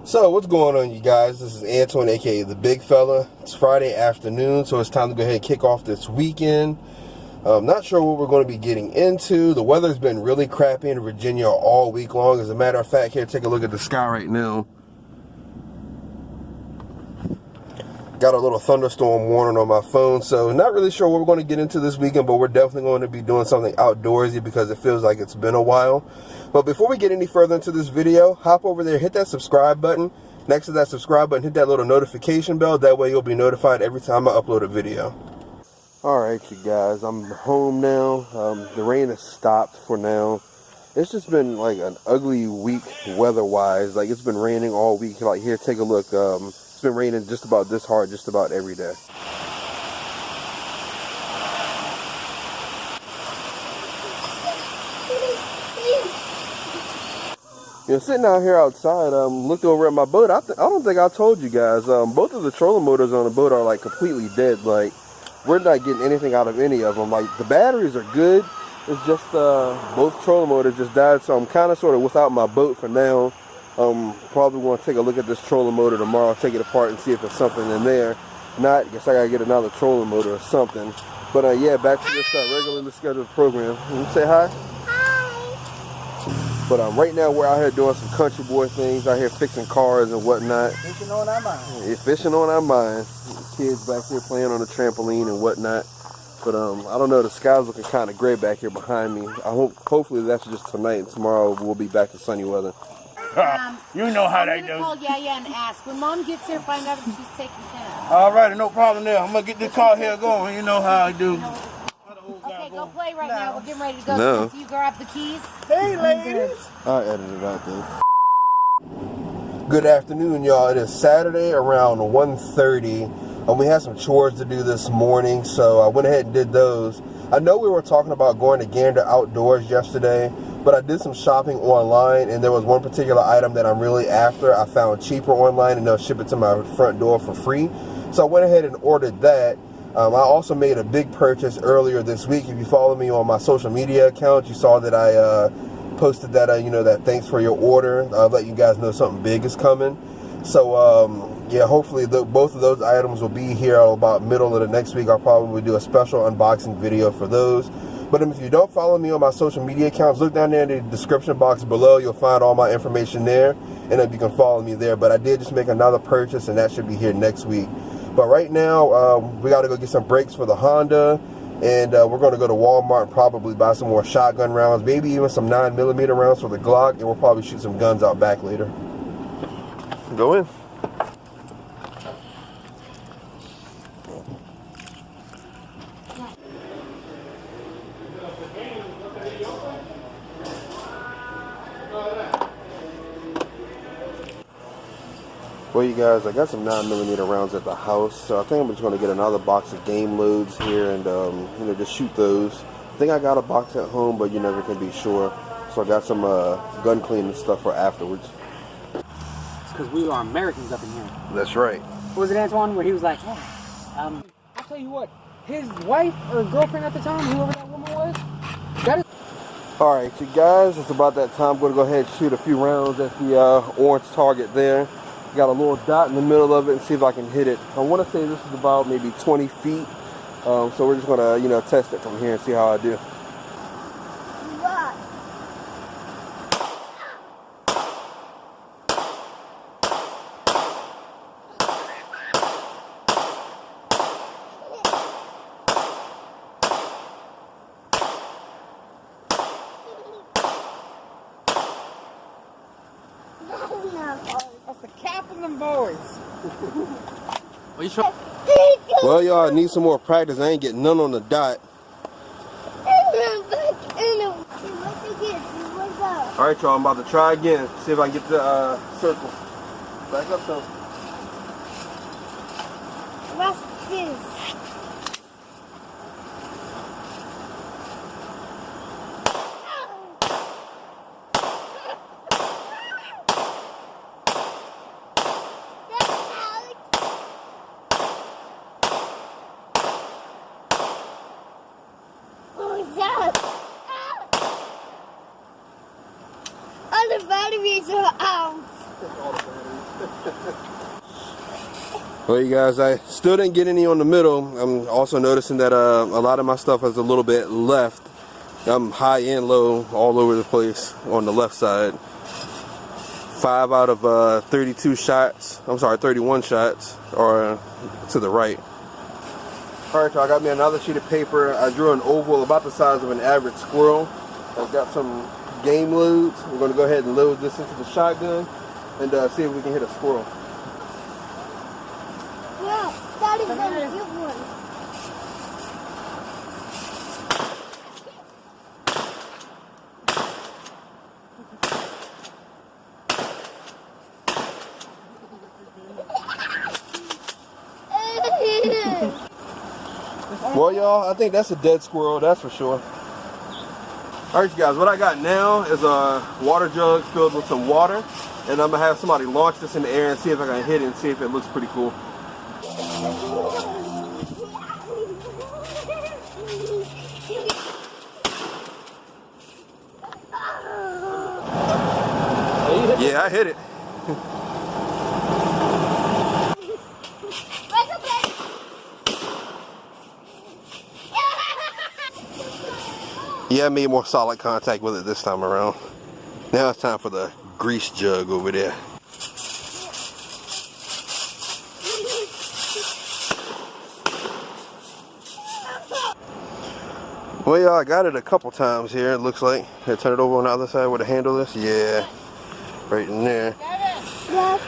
So what's going on, you guys? This is Antoine, aka the Big Fella. It's Friday afternoon, so it's time to go ahead and kick off this weekend. Not sure what we're going to be getting into. The weather's been really crappy in Virginia all week long. As a matter of fact, here, take a look at the sky right now. Got a little thunderstorm warning on my phone, so not really sure what we're going to get into this weekend, but we're definitely going to be doing something outdoorsy because it feels like it's been a while. But before we get any further into this video, hop over there, hit that subscribe button. Next to that subscribe button, hit that little notification bell. That way you'll be notified every time I upload a video. Alright, you guys, I'm home now. The rain has stopped for now. It's just been like an ugly week weather-wise. Like, it's been raining all week. Like, here, take a look. It's been raining just about this hard just about every day. You know, sitting out here outside, looked over at my boat. I don't think I told you guys. Both of the trolling motors on the boat are like completely dead. Like, we're not getting anything out of any of them. Like, the batteries are good. It's just both trolling motors just died, so I'm kind of sort of without my boat for now. Probably want to take a look at this trolling motor tomorrow, take it apart and see if there's something in there. Not, I guess I gotta get another trolling motor or something. But yeah, back to this regularly scheduled program. Can you say hi? Hi. But right now we're out here doing some country boy things, out here fixing cars and whatnot. Fishing on our mind. Yeah, fishing on our mind. Kids back here playing on the trampoline and whatnot. But I don't know, the sky's looking kind of gray back here behind me. Hopefully that's just tonight, and tomorrow we'll be back to sunny weather. You know how they do. Call Yaya and ask. When Mom gets here, find out if she's taking care. All right, no problem there. I'm going to get this car here going. You know how I do. Okay, go play right now. We're getting ready to go. No. So you grab the keys. Hey, ladies. I'll edit it out there. Good afternoon, y'all. It is Saturday around 1:30. We had some chores to do this morning, so I went ahead and did those. I know we were talking about going to Gander Outdoors yesterday, but I did some shopping online, and there was one particular item that I'm really after. I found cheaper online, and they'll ship it to my front door for free. So I went ahead and ordered that. I also made a big purchase earlier this week. If you follow me on my social media account, you saw that I posted that, that thanks for your order. I'll let you guys know something big is coming. So, yeah, hopefully both of those items will be here about middle of the next week. I'll probably do a special unboxing video for those. But if you don't follow me on my social media accounts, look down there in the description box below. You'll find all my information there, and if you can follow me there. But I did just make another purchase, and that should be here next week. But right now, we got to go get some brakes for the Honda, and we're going to go to Walmart and probably buy some more shotgun rounds, maybe even some 9mm rounds for the Glock, and we'll probably shoot some guns out back later. Go in. Well, you guys, I got some 9mm rounds at the house, so I think I'm just going to get another box of game loads here and, just shoot those. I think I got a box at home, but you never can be sure. So I got some gun cleaning stuff for afterwards. It's because we are Americans up in here. That's right. What was it, Antoine, where he was like, I'll tell you what, his wife or girlfriend at the time, whoever that woman was, that is... Alright, you guys, it's about that time. I'm going to go ahead and shoot a few rounds at the orange target there. Got a little dot in the middle of it and see if I can hit it. I want to say this is about maybe 20 feet. So we're just going to, test it from here and see how I do. That's the cap of them boys. What you trying? Well, y'all, I need some more practice. I ain't getting none on the dot. Alright, y'all, I'm about to try again. See if I can get the circle. Back up some. What's this? All the batteries are out. All the batteries. Well, you guys, I still didn't get any on the middle. I'm also noticing that a lot of my stuff has a little bit left. I'm high and low all over the place on the left side. 5 out of 32 shots, I'm sorry, 31 shots are to the right. Alright, y'all, I got me another sheet of paper. I drew an oval about the size of an average squirrel. I've got some game loads. We're going to go ahead and load this into the shotgun and see if we can hit a squirrel. Yeah, that is gonna give one. Well, y'all, I think that's a dead squirrel, that's for sure. Alright, you guys, what I got now is a water jug filled with some water, and I'm going to have somebody launch this in the air and see if I can hit it and see if it looks pretty cool. Yeah, I hit it. Yeah, I made more solid contact with it this time around. Now it's time for the grease jug over there. Well, y'all, I got it a couple times here, it looks like. Here, turn it over on the other side where the handle is. Yeah, right in there. Yeah.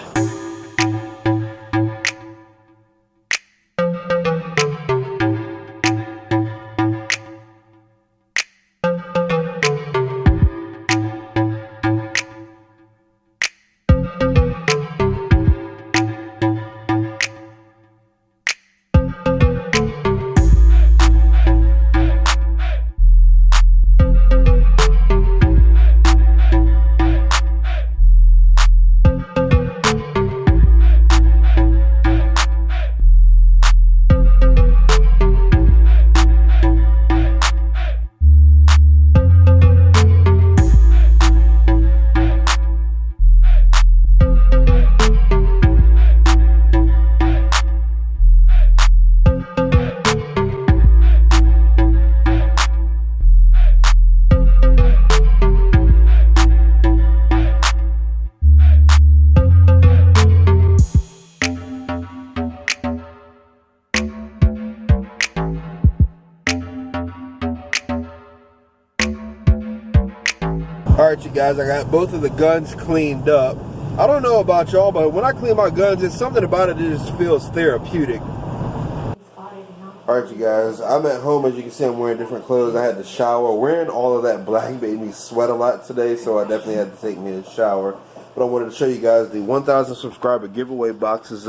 Alright, you guys, I got both of the guns cleaned up. I don't know about y'all, but when I clean my guns, it's something about it that just feels therapeutic. Alright, you guys, I'm at home. As you can see, I'm wearing different clothes. I had to shower. Wearing all of that black made me sweat a lot today, so I definitely had to take me a shower. But I wanted to show you guys the 1,000 subscriber giveaway box is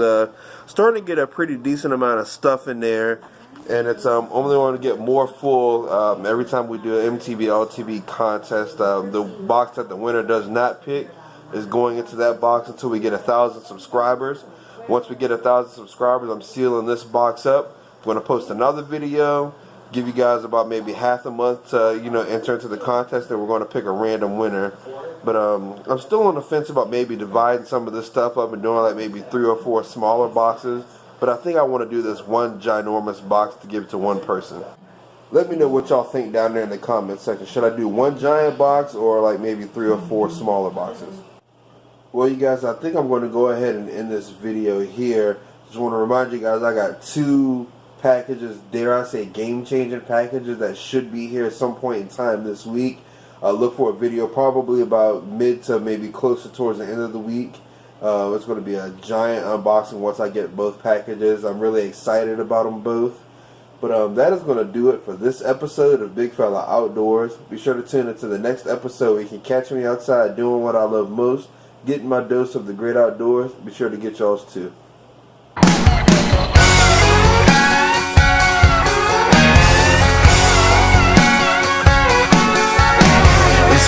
starting to get a pretty decent amount of stuff in there. And it's only going to get more full every time we do an MTV LTV contest. The box that the winner does not pick is going into that box until we get 1,000 subscribers. Once we get 1,000 subscribers, I'm sealing this box up. I'm going to post another video, give you guys about maybe half a month to enter into the contest, and we're going to pick a random winner. But I'm still on the fence about maybe dividing some of this stuff up and doing like maybe 3 or 4 smaller boxes. But I think I want to do this one ginormous box to give to one person. Let me know what y'all think down there in the comments section. Should I do one giant box or like maybe 3 or 4 smaller boxes? Well, you guys, I think I'm going to go ahead and end this video here. Just want to remind you guys, I got 2 packages, dare I say game-changing packages that should be here at some point in time this week. Look for a video probably about mid to maybe closer towards the end of the week. It's going to be a giant unboxing once I get both packages. I'm really excited about them both. But that is going to do it for this episode of Big Fella Outdoors. Be sure to tune into the next episode where you can catch me outside doing what I love most, getting my dose of the great outdoors. Be sure to get y'all's too.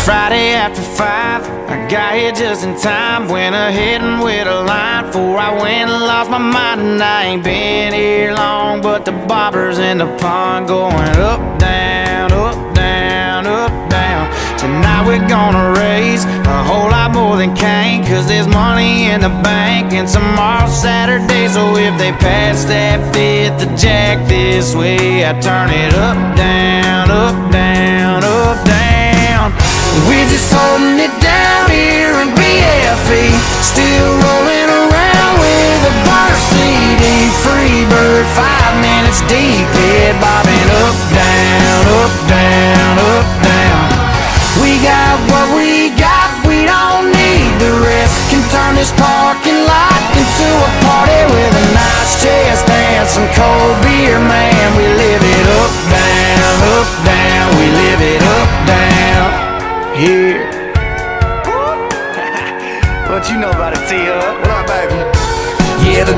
Friday after 5, I got here just in time. Went ahead and with a line before I went and lost my mind. And I ain't been here long, but the bobbers in the pond going up, down, up, down, up, down. Tonight tonight we're gonna raise a whole lot more than can't, cause there's money in the bank and tomorrow's Saturday. So if they pass that fifth of Jack this way, I turn it up, down, up, down, up, down. We're just holding it down here in BFE, still rolling around with a burnt CD. Free bird, 5 minutes deep, head bobbing up, down, up, down, up, down. We got what we got, we don't need the rest. Can turn this parking lot into a party with a nice chest and some cold beer, man. We live it up, down, we live it up, down here. What you know about it, T-Up? What up, baby? Yeah, the